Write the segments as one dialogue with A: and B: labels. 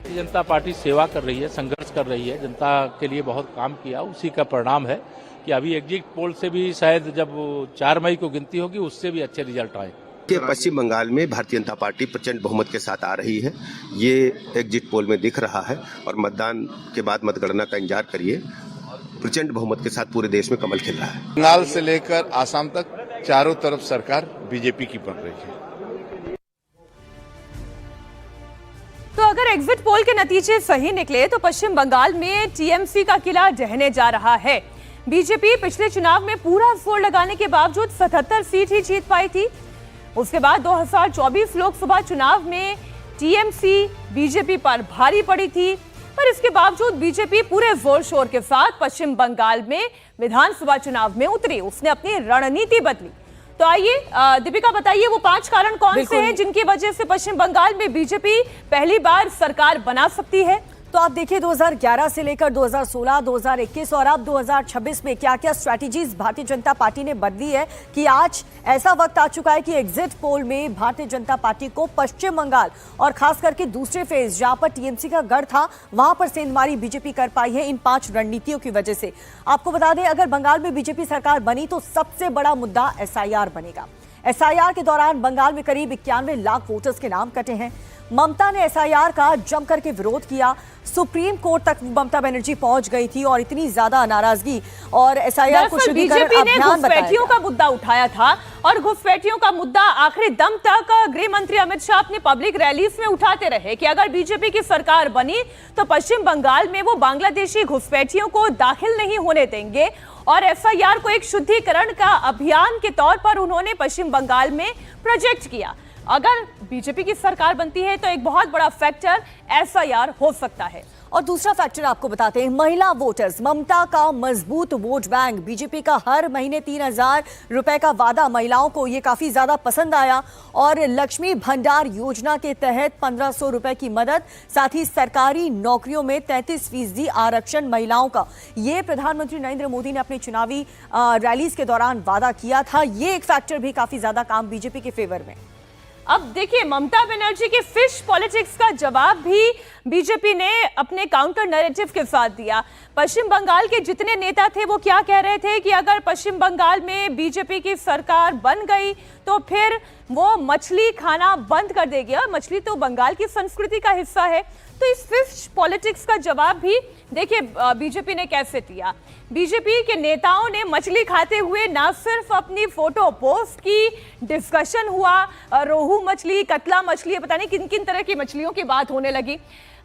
A: Bharatiya Janata party सेवा कर रही है, संघर्ष कर रही है, जनता के लिए बहुत काम किया, उसी का परिणाम है कि अभी एग्जिट पोल से भी शायद जब 4 मई को गिनती होगी उससे भी अच्छे रिजल्ट आए।
B: कि पश्चिम बंगाल में भारतीय जनता पार्टी प्रचंड बहुमत के साथ आ रही है, ये एग्जिट पोल में दिख रहा है और मतदान के बाद मतगणना का इंतजार करिए। प्रचंड बहुमत के साथ पूरे देश में कमल खिल रहा है।
C: बंगाल से लेकर आसाम तक चारों तरफ सरकार बीजेपी की बन रही है।
D: तो अगर एग्जिट पोल के नतीजे सही निकले तो पश्चिम बंगाल में टीएमसी का किला ढहने जा रहा है। बीजेपी पिछले चुनाव में पूरा जोर लगाने के बावजूद 77 सीट ही जीत पाई थी। उसके बाद 2024 लोकसभा चुनाव में टीएमसी बीजेपी पर भारी पड़ी थी, पर इसके बावजूद बीजेपी पूरे जोर शोर के साथ पश्चिम बंगाल में विधानसभा चुनाव में उतरी। उसने अपनी रणनीति बदली। तो आइए दीपिका बताइए वो 5 कारण कौन से हैं जिनकी वजह से पश्चिम बंगाल में बीजेपी पहली बार सरकार बना सकती है।
E: तो आप देखिए 2011 से लेकर 2016, 2021 और अब 2026 में क्या क्या स्ट्रैटेजीज भारतीय जनता पार्टी ने बदली है कि आज ऐसा वक्त आ चुका है कि एग्जिट पोल में भारतीय जनता पार्टी को पश्चिम बंगाल और खास करके दूसरे फेज जहां पर टीएमसी का गढ़ था वहां पर सेंधमारी बीजेपी कर पाई है इन 5 रणनीतियों की वजह से। आपको बता दें अगर बंगाल में बीजेपी सरकार बनी तो सबसे बड़ा मुद्दा एसआईआर बनेगा। एसआईआर के दौरान बंगाल में करीब 91 लाख वोटर्स के नाम कटे हैं। ममता ने एसआईआर का जमकर के विरोध किया। सुप्रीम कोर्ट तक ममता बनर्जी पहुंच गई थी और इतनी ज्यादा नाराजगी और एसआईआर को शुद्धिकरण अभियान
D: घुसपैठियों का मुद्दा उठाया था और घुसपैठियों का मुद्दा आखिरी दम तक गृह मंत्री अमित शाह अपनी पब्लिक रैलीज में उठाते रहे कि अगर बीजेपी की सरकार बनी तो पश्चिम बंगाल में वो बांग्लादेशी घुसपैठियों को दाखिल नहीं होने देंगे। और एसआईआर को एक शुद्धिकरण का अभियान के तौर पर उन्होंने पश्चिम बंगाल में प्रोजेक्ट किया। अगर बीजेपी की सरकार बनती है तो एक बहुत बड़ा फैक्टर एसआईआर हो सकता है।
E: और दूसरा फैक्टर आपको बताते हैं महिला वोटर्स। ममता का मजबूत वोट बैंक, बीजेपी का हर महीने 3000 रुपए का वादा, महिलाओं को ये काफी ज्यादा पसंद आया। और लक्ष्मी भंडार योजना के तहत 1500 रुपए की मदद, साथ ही सरकारी नौकरियों में 33% आरक्षण महिलाओं का, ये प्रधानमंत्री नरेंद्र मोदी ने अपनी चुनावी रैलीज के दौरान वादा किया था। ये एक फैक्टर भी काफी ज्यादा काम बीजेपी के फेवर में।
D: अब देखिए ममता बनर्जी के फिश पॉलिटिक्स का जवाब भी बीजेपी ने अपने काउंटर नैरेटिव के साथ दिया। पश्चिम बंगाल के जितने नेता थे वो क्या कह रहे थे कि अगर पश्चिम बंगाल में बीजेपी की सरकार बन गई तो फिर वो मछली खाना बंद कर देगी। और मछली तो बंगाल की संस्कृति का हिस्सा है। तो इस फिश पॉलिटिक्स का जवाब भी देखिए बीजेपी ने कैसे दिया। बीजेपी के नेताओं ने मछली खाते हुए ना सिर्फ अपनी फोटो पोस्ट की, डिस्कशन हुआ, रोहू मछली, कतला मछली, पता नहीं किन किन तरह की मछलियों की बात होने लगी।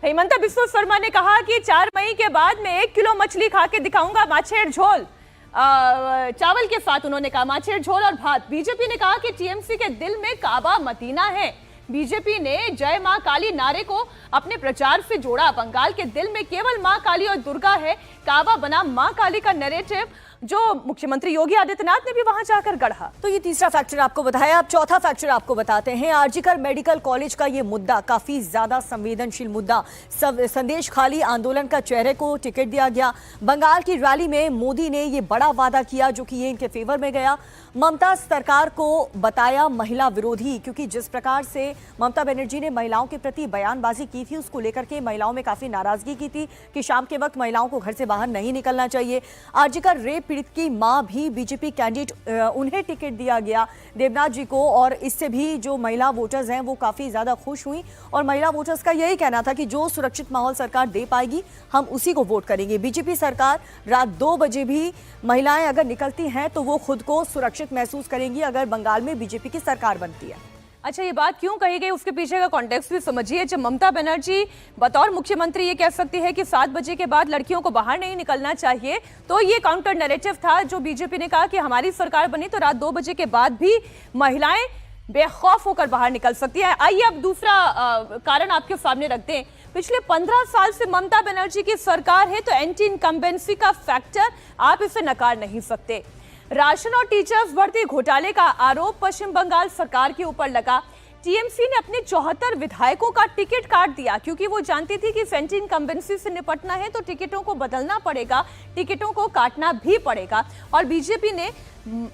D: हेमंता बिस्वा शर्मा ने कहा कि 4 मई के बाद मैं 1 किलो मछली खा के दिखाऊंगा, माछेर झोल चावल के साथ। उन्होंने कहा माछेर झोल और भात। बीजेपी ने कहा कि टीएमसी के दिल में काबा मदीना है। बीजेपी ने जय मां काली नारे को अपने प्रचार से जोड़ा। बंगाल के दिल में केवल मां काली और दुर्गा है, काबा बना मां काली का नैरेटिव जो मुख्यमंत्री योगी आदित्यनाथ ने भी वहां जाकर गढ़ा।
E: तो ये तीसरा फैक्टर आपको बताया। अब चौथा फैक्टर आपको बताते हैं। आरजीकर मेडिकल कॉलेज का ये मुद्दा काफी ज्यादा संवेदनशील मुद्दा। संदेश खाली आंदोलन का चेहरे को टिकट दिया गया। बंगाल की रैली में मोदी ने ये बड़ा वादा किया जो कि ये इनके फेवर में गया। ममता सरकार को बताया महिला विरोधी, क्योंकि जिस प्रकार से ममता बनर्जी ने महिलाओं के प्रति बयानबाजी की थी उसको लेकर के महिलाओं में काफी नाराजगी की थी कि शाम के वक्त महिलाओं को घर से बाहर नहीं निकलना चाहिए। आरजीकर रेप पीड़ित की मां भी बीजेपी कैंडिडेट, उन्हें टिकट दिया गया देवनाथ जी को। और इससे भी जो महिला वोटर्स हैं वो काफी ज्यादा खुश हुई। और महिला वोटर्स का यही कहना था कि जो सुरक्षित माहौल सरकार दे पाएगी हम उसी को वोट करेंगे। बीजेपी सरकार रात 2 बजे भी महिलाएं अगर निकलती हैं तो वो खुद को सुरक्षित महसूस करेंगी अगर बंगाल में बीजेपी की सरकार बनती है।
D: अच्छा, ये बात क्यों कही गई उसके पीछे का कॉन्टेक्स्ट भी समझिए। जब ममता बनर्जी बतौर मुख्यमंत्री ये कह सकती है कि 7 बजे के बाद लड़कियों को बाहर नहीं निकलना चाहिए, तो ये काउंटर नैरेटिव था जो बीजेपी ने कहा कि हमारी सरकार बनी तो रात 2 बजे के बाद भी महिलाएं बेखौफ होकर बाहर निकल सकती है। आइए अब दूसरा कारण आपके सामने रखते हैं। पिछले 15 साल से ममता बनर्जी की सरकार है तो एंटी इनकम्बेंसी का फैक्टर आप इसे नकार नहीं सकते। राशन और टीचर्स भर्ती घोटाले का आरोप पश्चिम बंगाल सरकार के ऊपर लगा। टीएमसी ने अपने 74 विधायकों का टिकट काट दिया क्योंकि वो जानती थी कि एंटी इनकम्बेंसी से निपटना है तो टिकटों को बदलना पड़ेगा, टिकटों को काटना भी पड़ेगा। और बीजेपी ने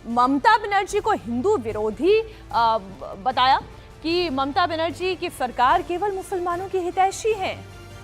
D: ममता बनर्जी को हिंदू विरोधी बताया कि ममता बनर्जी की सरकार केवल मुसलमानों की हितैषी है।